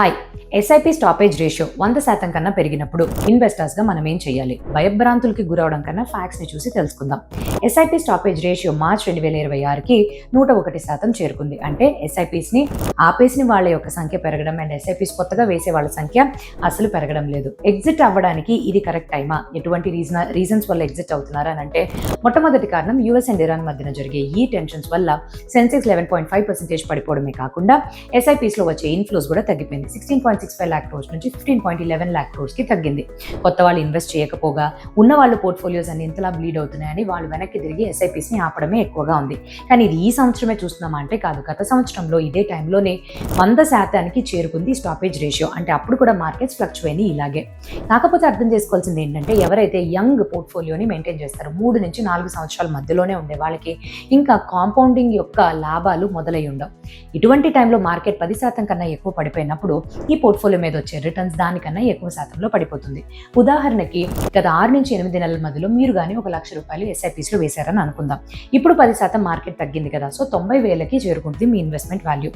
Hi. SIP stoppage ratio 100% కన్నా పెరిగినప్పుడు ఇన్వెస్టర్స్గా మనం ఏం చేయాలి? భయభ్రాంతులకి గురవడం కన్నా ఫ్యాక్ట్స్ని చూసి తెలుసుకుందాం. ఎస్ఐపి స్టాపేజ్ రేషియో మార్చ్ 2026కి 101% చేరుకుంది. అంటే ఎస్ఐపిస్ని ఆపేసిన వాళ్ళ యొక్క సంఖ్య పెరగడం అండ్ ఎస్ఐపిస్ కొత్తగా వేసే వాళ్ళ సంఖ్య అసలు పెరగడం లేదు. ఎగ్జిట్ అవ్వడానికి ఇది కరెక్ట్ టైమా? ఎటువంటి రీజన్స్ వల్ల ఎగ్జిట్ అవుతున్నారు అని అంటే, మొట్టమొదటి కారణం యూఎస్ అండ్ ఇరాన్ మధ్యన జరిగే ఈ టెన్షన్స్ వల్ల సెన్సెక్స్ 11.5% పడిపోవడమే కాకుండా ఎస్ఐపిస్లో వచ్చే ఇన్ఫ్లోస్ కూడా తగ్గిపోయింది. 16.65 lakh crores నుంచి 15.11 lakh crores కి తగ్గింది. కొత్త వాళ్ళు ఇన్వెస్ట్ చేయకపోగా ఉన్న వాళ్ళు పోర్ట్ఫోలియోస్ అన్ని ఇంతలా బ్లీడ్ అవుతున్నాయని వాళ్ళు వెనక్కి తిరిగి ఎస్ఐపిస్ని ఆపడమే ఎక్కువగా ఉంది. కానీ ఇది ఈ సంవత్సరమే చూస్తున్నామా అంటే కాదు. గత సంవత్సరంలో ఇదే టైంలోనే 100% చేరుకుంది స్టాపేజ్ రేషియో. అంటే అప్పుడు కూడా మార్కెట్స్ ఫ్లక్చువేట్ అయినాయి ఇలాగే. కాకపోతే అర్థం చేసుకోవాల్సింది ఏంటంటే, ఎవరైతే యంగ్ పోర్ట్ఫోలియోని మెయింటైన్ చేస్తారో 3 నుంచి 4 సంవత్సరాల మధ్యలోనే ఉండే వాళ్ళకి ఇంకా కాంపౌండింగ్ యొక్క లాభాలు మొదలై ఉండవు. ఇటువంటి టైంలో మార్కెట్ 10% కన్నా ఎక్కువ పడిపోయినప్పుడు ఈ పోర్ట్ఫోలియో మీద వచ్చే రిటర్న్స్ దానికన్నా ఎక్కువ శాతంలో పడిపోతుంది. ఉదాహరణకి గత 6 నుంచి 8 నెలల మధ్యలో మీరు కానీ ₹1,00,000 ఎస్ఐపిస్లో వేశారని అనుకుందాం. ఇప్పుడు 10% మార్కెట్ తగ్గింది కదా, సో 90,000కి చేరుకుంటుంది మీ ఇన్వెస్ట్మెంట్ వాల్యూ.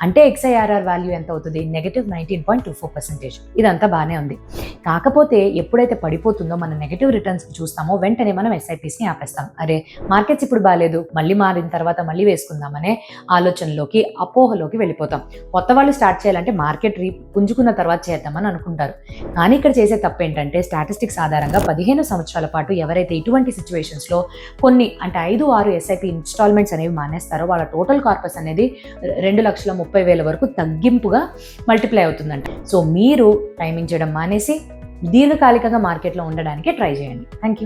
అంటే ఎక్స్ఐఆర్ఆర్ వాల్యూ ఎంత అవుతుంది? -19.24%. ఇదంతా బాగానే ఉంది. కాకపోతే ఎప్పుడైతే పడిపోతుందో మన నెగటివ్ రిటర్న్స్ చూస్తామో వెంటనే మనం ఎస్ఐపిస్ని ఆపేస్తాం. అరే మార్కెట్స్ ఇప్పుడు బాగాలేదు, మళ్ళీ మారిన తర్వాత మళ్ళీ వేసుకుందామనే ఆలోచనలోకి, అపోహలోకి వెళ్ళిపోతాం. కొత్త వాళ్ళు స్టార్ట్ చేయాలంటే మార్కెట్ పుంజుకున్న తర్వాత చేద్దామని అనుకుంటారు. కానీ ఇక్కడ చేసే తప్పు ఏంటంటే, స్టాటిస్టిక్స్ ఆధారంగా 15 సంవత్సరాల పాటు ఎవరైతే ఇటువంటి సిచ్యువేషన్స్లో కొన్ని అంటే 5-6 ఎస్ఐపి ఇన్స్టాల్మెంట్స్ అనేవి మానేస్తారో వాళ్ళ టోటల్ కార్పస్ అనేది 2,30,000 వరకు తగ్గింపుగా మల్టిప్లై అవుతుందంట. సో మీరు టైమింగ్ చేయడం మానేసి దీర్ఘకాలికంగా మార్కెట్లో ఉండడానికి ట్రై చేయండి. Thank you.